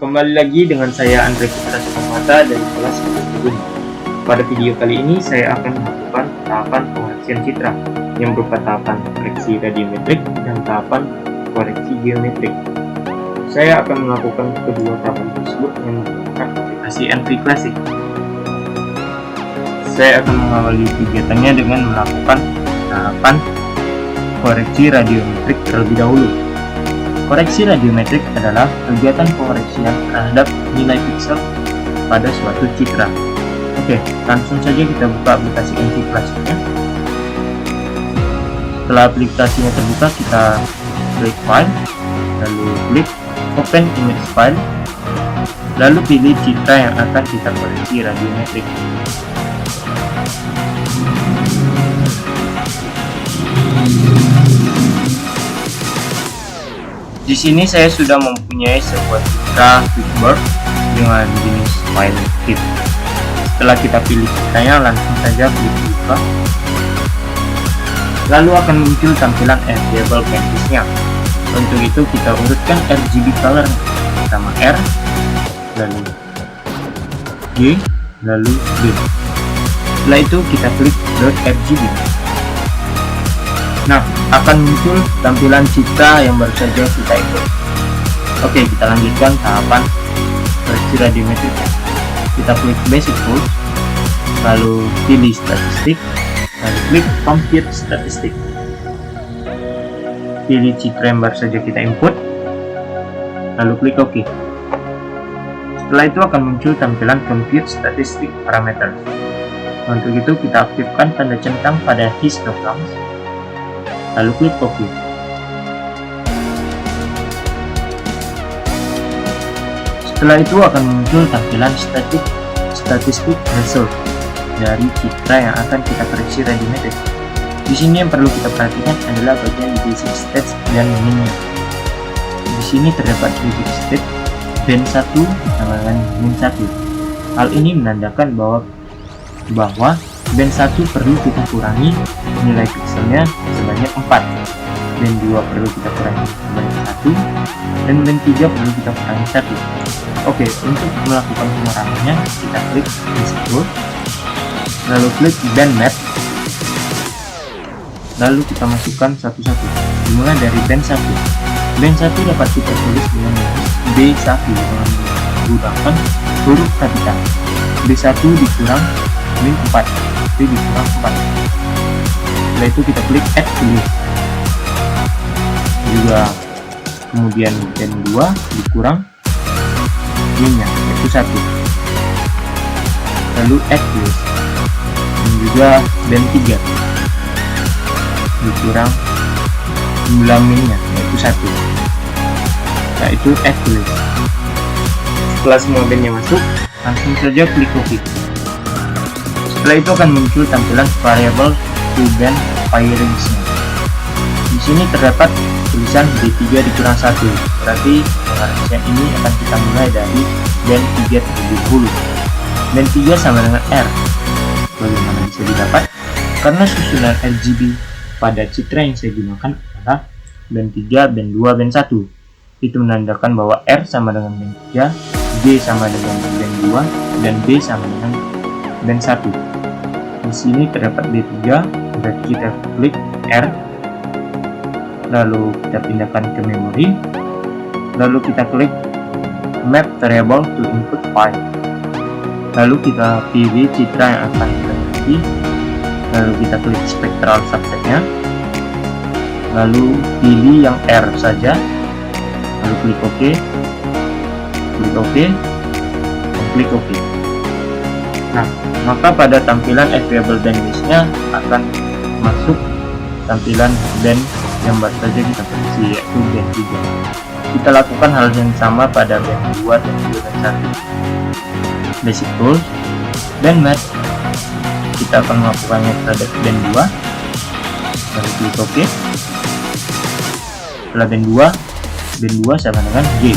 Kembali lagi dengan saya Andre Putra Sukamata dari kelas 10. Pada video kali ini saya akan melakukan tahapan pengoreksian citra yang berupa tahapan koreksi radiometrik dan tahapan koreksi geometrik. Saya akan melakukan kedua tahapan tersebut dengan menggunakan aplikasi NV Classic. Saya akan mengawali kegiatannya dengan melakukan tahapan koreksi radiometrik terlebih dahulu. Koreksi radiometrik adalah kegiatan pengoreksian terhadap nilai piksel pada suatu citra. Oke, langsung saja kita buka aplikasi NV Classic-nya. Setelah aplikasinya terbuka, kita klik File, lalu klik Open Image File, lalu pilih citra yang akan kita koreksi radiometrik. Di sini saya sudah mempunyai sebuah citra Quickburn dengan jenis file TIFF. Setelah kita pilih citranya, langsung saja klik buka. Lalu akan muncul tampilan available canvas-nya. Untuk itu kita urutkan RGB color, pertama R, lalu G, lalu B. Setelah itu kita klik .rgb. Nah, akan muncul tampilan citra yang baru saja kita input. Oke, kita lanjutkan tahapan koreksi radiometrik. Kita klik Basic Tools, lalu pilih Statistik, lalu klik Compute Statistik. Pilih citra yang baru saja kita input, lalu klik OK. Setelah itu akan muncul tampilan Compute Statistic Parameters. Untuk itu kita aktifkan tanda centang pada histograms, lalu klik OK. Setelah itu akan muncul tampilan Statistic Result dari citra yang akan kita koreksi radiometrik. Di sini yang perlu kita perhatikan adalah bagian basic stats dan minnya. Di sini terdapat basic state band 1 sama dengan min 1. Hal ini menandakan bahwa band 1 perlu kita kurangi nilai pixelnya sebanyak 4, band 2 perlu kita kurangi sebanyak 1, dan band 3 perlu kita kurangi 1. Oke, untuk melakukan pengurangannya kita klik Tool, lalu klik band map, lalu kita masukkan satu-satu, dimulai dari band 1. Band 1 dapat kita tulis dengan B1 dengan menggunakan huruf kapital. B1 dikurang min 4, B dikurang 4. Setelah itu kita klik Add to List. Juga kemudian band 2 dikurang minnya, yaitu 1. Lalu Add to List. Dan juga band 3 dikurang 9 minnya, yaitu 1. Nah, itu Add to List. Setelah semua bandnya masuk, langsung saja klik OK. Setelah itu akan muncul tampilan variable to band pairings-nya. Di sini terdapat tulisan B3 dikurang 1, berarti pengoreksian ini akan kita mulai dari band 3 terlebih dahulu. Band 3 sama dengan R. Bagaimana bisa didapat? Karena susunan RGB pada citra yang saya gunakan adalah band 3, band 2, band 1. Itu menandakan bahwa R sama dengan band 3, G sama dengan band 2, dan B sama dengan band 1. Di sini terdapat B3, berarti kita klik R, lalu kita pindahkan ke memori, lalu kita klik Map Variable to Input File, lalu kita pilih citra yang akan kita koreksi, lalu kita klik Spectral Subset-nya, lalu pilih yang R saja, lalu klik OK, klik OK, dan klik OK. Nah, maka pada tampilan available band list-nya akan masuk tampilan band yang baru saja kita koreksi, yaitu band 3. Kita lakukan hal yang sama pada band 2 dan juga band 1. Basic Tools, Band Match, kita akan melakukannya terhadap band 2, lalu klik OK. Setelah band 2 sama dengan G.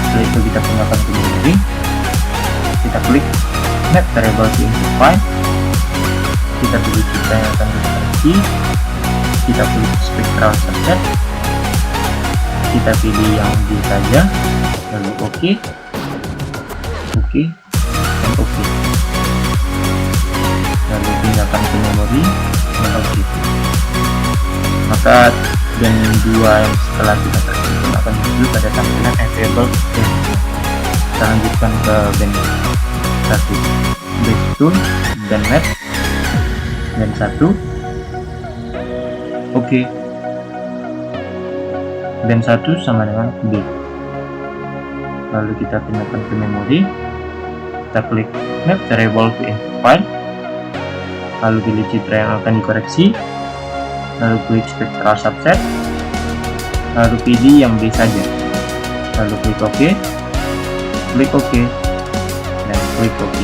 Setelah itu kita pindahkan ke memori, kita klik Map Variable to Input File, kita pilih citra yang akan kita koreksi, kita klik Spectral Subset, kita pilih yang D saja, lalu oke, oke, dan oke. Lalu pindahkan ke memori dan oke. Maka band 2 yang setelah kita tersebut akan muncul pada tampilan available band. Kita lanjutkan ke band 1, band 2, band map, band 1, oke. Band 1 sama dengan B. Lalu kita pindahkan ke memori, kita klik map variable to info file, lalu pilih citra yang akan dikoreksi, lalu klik spectral subset, lalu pilih yang B saja, lalu klik OK, dan klik OK.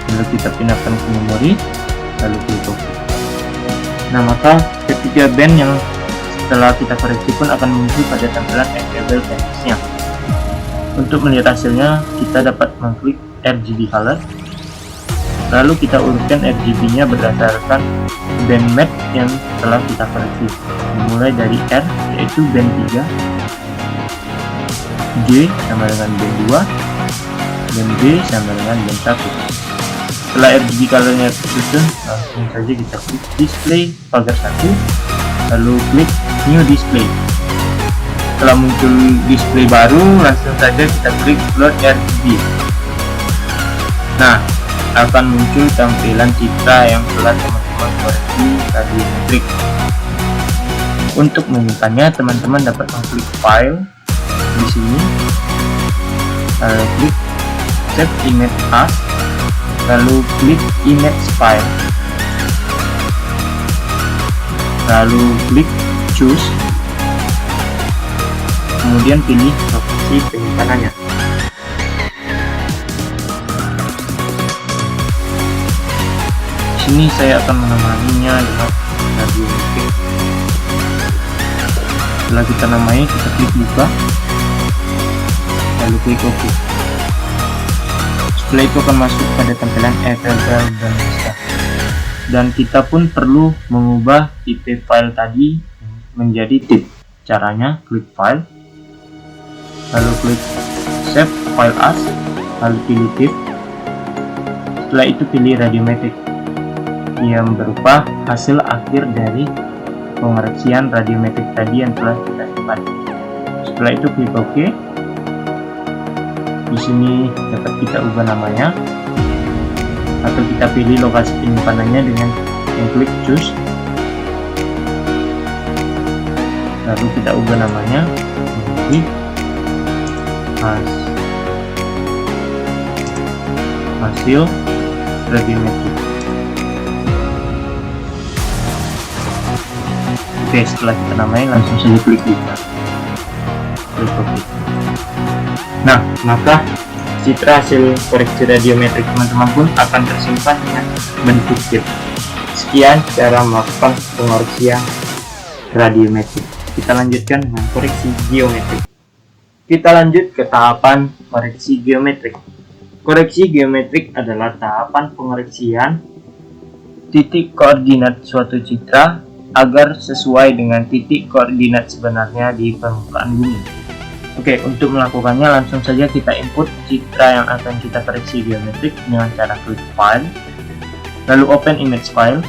Lalu kita pindahkan ke memori, lalu klik OK. Nah, maka ketiga band yang setelah kita koreksi pun akan muncul pada tampilan available bands-nya. Untuk melihat hasilnya, kita dapat mengklik RGB color, lalu kita urutkan RGB-nya berdasarkan band map yang telah kita koreksi, dimulai dari R yaitu band 3, G sama dengan band 2, dan B sama dengan band 1. Setelah RGB colornya tersusun, langsung saja kita klik display pagar 1, lalu klik new display. Setelah muncul display baru, langsung saja kita klik load RGB. Nah, akan muncul tampilan citra yang telah teman-teman koreksi radiometrik. Untuk menyimpannya, teman-teman dapat mengklik file di sini, lalu klik save image as, lalu klik image file, lalu klik choose, kemudian pilih lokasi penyimpanannya. Sini saya akan menamainya dengan radiometrik. Setelah kita namai, kita klik buka, lalu klik OK. Setelah itu akan masuk pada tampilan available bands, dan kita pun perlu mengubah tipe file tadi menjadi tip. Caranya klik file, lalu klik save file as, lalu pilih tip. Setelah itu pilih radiometrik yang berupa hasil akhir dari pengoreksian radiometrik tadi yang telah kita simpan. Setelah itu klik OK. Di sini dapat kita ubah namanya, atau kita pilih lokasi penyimpanannya dengan mengklik choose, lalu kita ubah namanya menjadi hasil radiometrik. Oke, setelah kita namai, langsung saja klik buka, klik OK. Nah, maka citra hasil koreksi radiometrik teman-teman pun akan tersimpan dengan bentuk zip. Sekian cara melakukan pengoreksian radiometrik. Kita lanjutkan dengan koreksi geometrik. Kita lanjut ke tahapan koreksi geometrik. Koreksi geometrik adalah tahapan pengoreksian titik koordinat suatu citra agar sesuai dengan titik koordinat sebenarnya di permukaan bumi. Oke, untuk melakukannya langsung saja kita input citra yang akan kita koreksi geometrik dengan cara klik file, lalu open image file,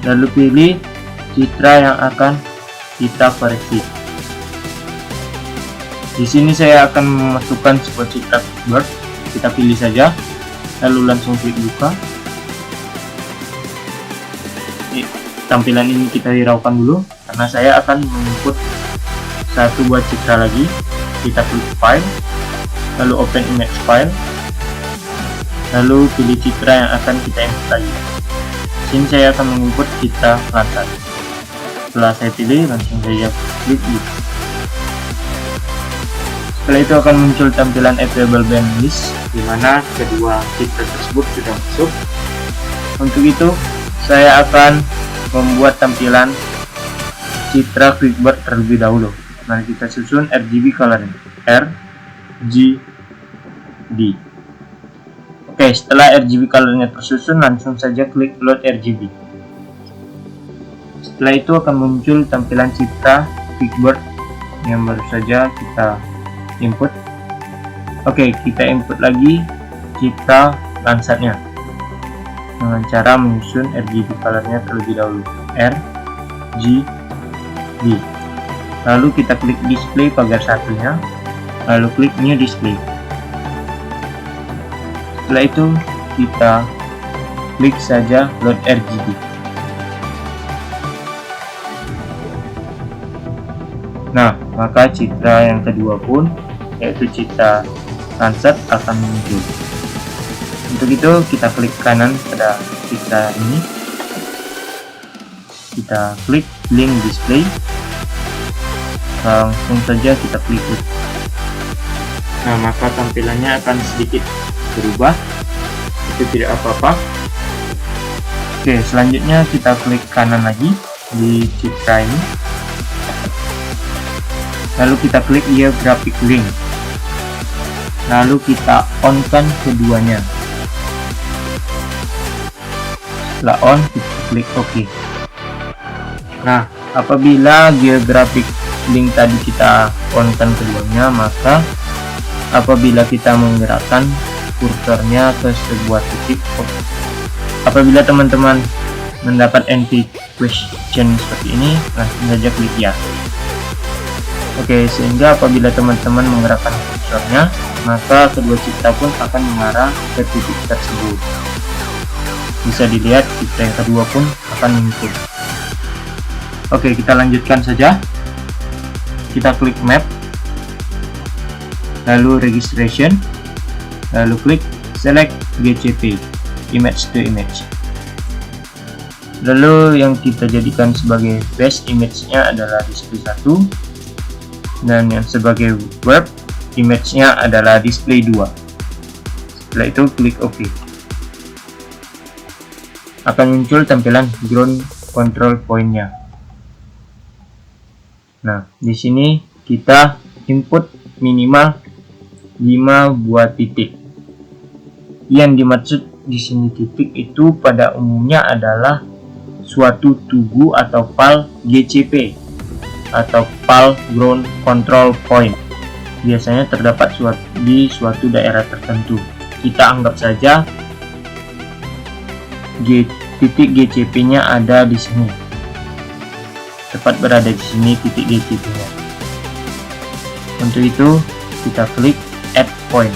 lalu pilih citra yang akan kita koreksi. Di sini saya akan memasukkan sebuah citra bird. Kita pilih saja, lalu langsung klik buka. Tampilan ini kita hiraukan dulu karena saya akan menginput satu buah citra lagi. Kita klik file, lalu open image file, lalu pilih citra yang akan kita input lagi. Sini saya akan menginput citra lantai. Setelah saya pilih, langsung saja klik buka. Setelah itu akan muncul tampilan available band list, di mana kedua citra tersebut sudah masuk. Untuk itu saya akan membuat tampilan citra QuickBird terlebih dahulu. Mari kita susun RGB color R, G, D. Oke, setelah RGB colornya tersusun, langsung saja klik load RGB. Setelah itu akan muncul tampilan citra QuickBird yang baru saja kita input. Oke, kita input lagi citra Landsat-nya dengan cara menyusun RGB color-nya terlebih dahulu, RGB. Lalu kita klik display pagar satunya, lalu klik new display. Setelah itu kita klik saja load RGB. Nah, maka citra yang kedua pun, yaitu citra Landsat, akan muncul. Untuk itu kita klik kanan pada citra ini, kita klik link display, langsung saja kita klik. Nah, maka tampilannya akan sedikit berubah, itu tidak apa-apa. Oke, selanjutnya kita klik kanan lagi di citra ini, lalu kita klik graphic link, lalu kita on kan keduanya. Setelah on, kita klik OK. Nah, apabila geographic link tadi kita on kan keduanya, maka apabila kita menggerakkan kursornya ke sebuah titik, apabila teman-teman mendapat NP question seperti ini, langsung saja klik ya. Oke, sehingga apabila teman-teman menggerakkan kursornya, maka kedua citra pun akan mengarah ke titik tersebut. Bisa dilihat citra yang kedua pun akan muncul. Oke, kita lanjutkan saja. Kita klik map, lalu registration, lalu klik select GCP, image to image. Lalu yang kita jadikan sebagai base image-nya adalah display 1, dan yang sebagai web image-nya adalah display 2. Setelah itu klik OK. Akan muncul tampilan ground control point-nya. Nah, di sini kita input minimal 5 buah titik. Yang dimaksud di sini titik itu pada umumnya adalah suatu tugu atau PAL GCP atau PAL ground control point. Biasanya terdapat di suatu daerah tertentu. Kita anggap saja titik GCP-nya ada di sini. Tepat berada di sini titik GCP-nya. Untuk itu kita klik add point.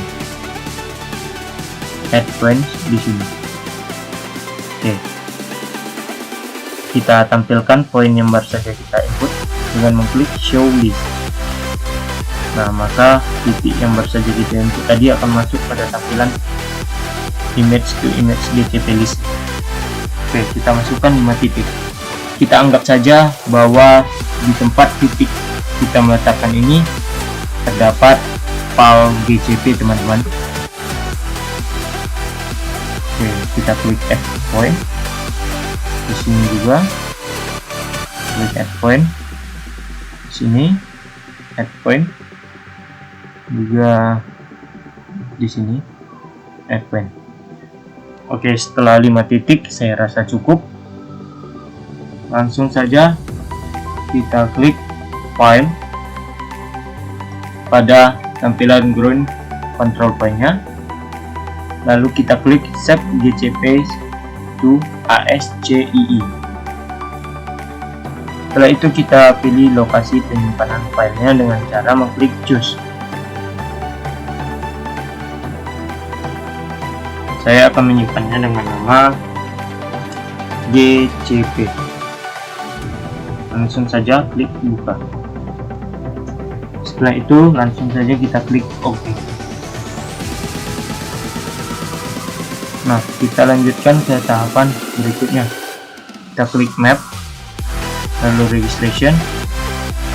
Add point di sini. Oke. Kita tampilkan poin yang baru saja kita input dengan mengklik show list. Nah, maka titik yang baru saja kita input tadi akan masuk pada tampilan image to image GCP list. Oke, kita masukkan 5 titik. Kita anggap saja bahwa di tempat titik kita meletakkan ini terdapat PAL GCP, teman-teman. Oke, kita klik add point. Di sini juga klik add point. Di sini add point. Juga di sini add point. Oke, setelah 5 titik saya rasa cukup. Langsung saja kita klik file pada tampilan ground control point-nya. Lalu kita klik save GCP to ASCII. Setelah itu kita pilih lokasi penyimpanan filenya dengan cara mengklik choose. Saya akan menyimpannya dengan nama GCP. Langsung saja klik buka. Setelah itu langsung saja kita klik OK. Nah, kita lanjutkan ke tahapan berikutnya. Kita klik map, lalu registration,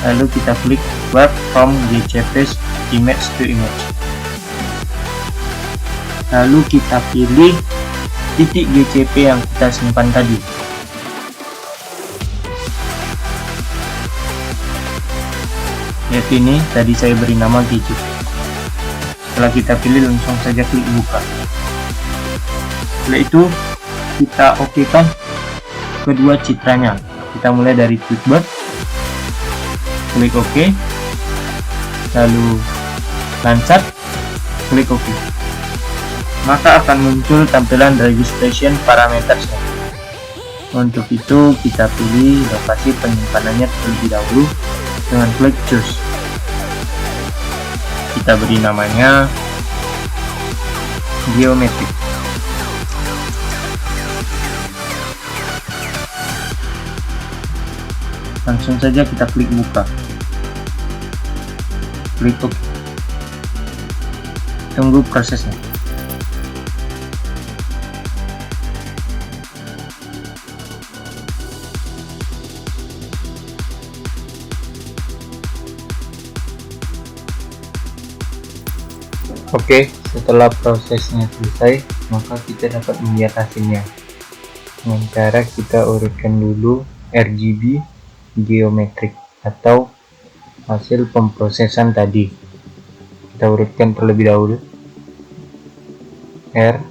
lalu kita klik web from GCP image to image. Lalu kita pilih titik GCP yang kita simpan tadi. Yaitu ini, tadi saya beri nama GCP. Setelah kita pilih, langsung saja klik buka. Setelah itu kita OK kan kedua citranya. Kita mulai dari Quickbird, klik OK, lalu lancat, klik OK. Maka akan muncul tampilan registration parameters. Untuk itu kita pilih lokasi penyimpanannya terlebih dahulu dengan klik choose. Kita beri namanya geometrik. Langsung saja kita klik buka, klik OK. Tunggu prosesnya. Oke, setelah prosesnya selesai, maka kita dapat melihat hasilnya. Dengan cara kita urutkan dulu RGB geometrik atau hasil pemrosesan tadi. Kita urutkan terlebih dahulu RGB.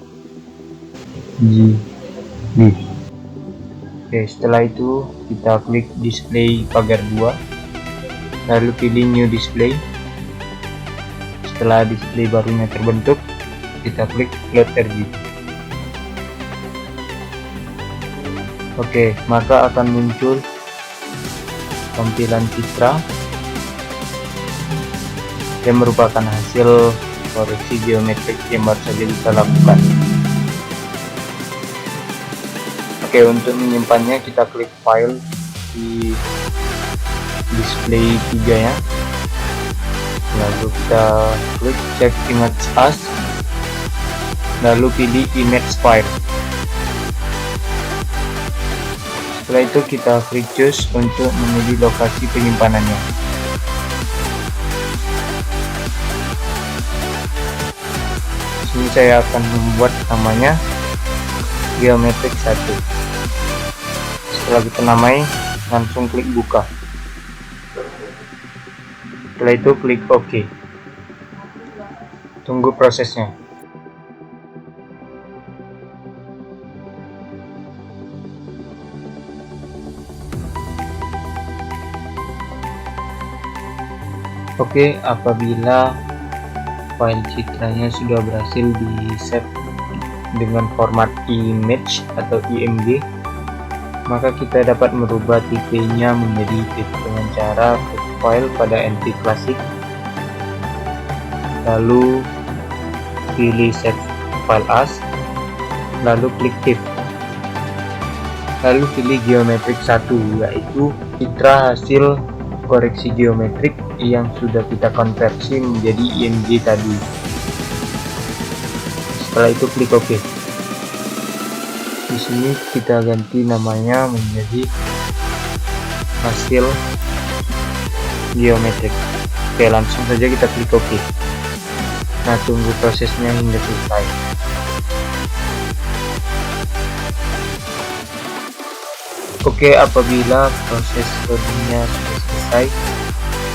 Oke, setelah itu kita klik display pagar 2, lalu pilih new display. Setelah display barunya terbentuk, kita klik load RGB. Oke, maka akan muncul tampilan citra yang merupakan hasil koreksi geometrik yang baru saja kita lakukan. Oke, untuk menyimpannya kita klik file di display 3 ya, lalu kita klik check image as, lalu pilih image file. Setelah itu kita klik choose untuk memilih lokasi penyimpanannya. Di sini saya akan membuat namanya geometrik 1. Setelah kita namai, langsung klik buka. Setelah itu klik OK. Tunggu prosesnya. Oke, apabila file citranya sudah berhasil di save dengan format image atau IMG, maka kita dapat merubah tipenya menjadi TIFF dengan cara klik file pada entry klasik, lalu pilih save file as, lalu klik TIFF, lalu pilih geometrik 1, yaitu citra hasil koreksi geometrik yang sudah kita konversi menjadi IMG tadi. Setelah itu klik OK. Di sini kita ganti namanya menjadi hasil geometrik. Oke, langsung saja kita klik OK. Nah, tunggu prosesnya hingga selesai. Oke, apabila proses loadingnya sudah selesai,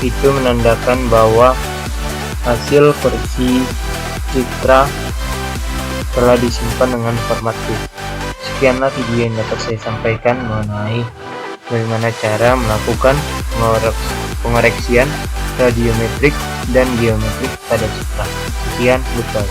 itu menandakan bahwa hasil koreksi citra telah disimpan dengan format TIFF. Sekianlah video yang dapat saya sampaikan mengenai bagaimana cara melakukan pengoreksian radiometrik dan geometrik pada citra. Sekian, goodbye.